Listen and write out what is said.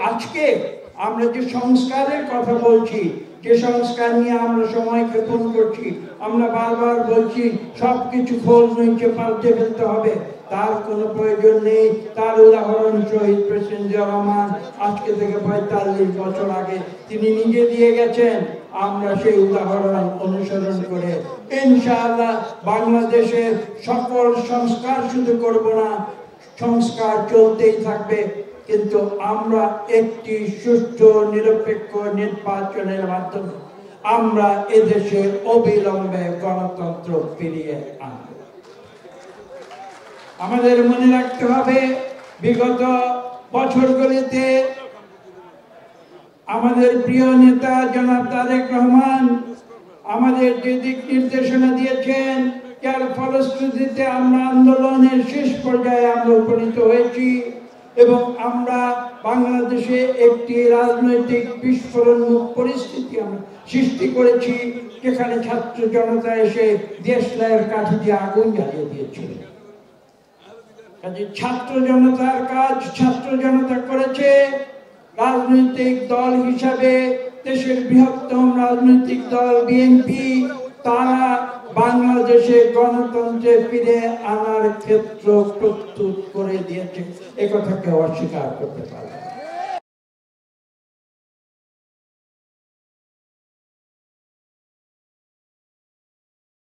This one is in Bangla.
আজকে আমরা যে সংস্কারের কথা বলছি, যে সংস্কার নিয়ে আমরা সময় ক্ষেপণ করছি, আমরা বারবার বলছি সবকিছু খোঁজ নিচে পাল্টে ফেলতে হবে, তার কোনো প্রয়োজন নেই। তার উদাহরণ শহীদ প্রেসিডেন্ট জিয়া রহমান আজকে থেকে ৪৫ বছর আগে তিনি নিজে দিয়ে গেছেন। আমরা সেই উদাহরণ অনুসরণ করে ইনশাআল্লাহ বাংলাদেশের সকল সংস্কার শুধু করব না, সংস্কার চলতেই থাকবে, কিন্তু আমরা একটি সুষ্ঠু নিরপেক্ষ নির্বাচনের মাধ্যমে আমরা এদেশে অবিলম্বে গণতন্ত্র ফিরিয়ে আনব। আমাদের মনে রাখতে হবে বিগত বছরগুলিতে আমাদের প্রিয় নেতা জনাব তারেক রহমান আমাদের যে দিক নির্দেশনা দিয়েছেন, যার ফলশ্রুতিতে আমরা আন্দোলনের শেষ পর্যায়ে আমরা উপনীত হয়েছি এবং আমরা বাংলাদেশে একটি রাজনৈতিক বিস্ফোরণমুখ পরিস্থিতি আমরা সৃষ্টি করেছি, যেখানে ছাত্র জনতা এসে দেশলাইয়ের কাঠি দিয়ে আগুন জ্বালিয়ে দিয়েছিল। ছাত্র জনতার কাজ ছাত্র জনতা করেছে। রাজনৈতিক দল হিসাবে দেশের বৃহত্তম রাজনৈতিক দল বিএনপি, তারা বাংলাদেশে গণতন্ত্রে ফিরে আনার ক্ষেত্র প্রস্তুত করে দিয়েছে, একথা কেউ অস্বীকার করতে পারে।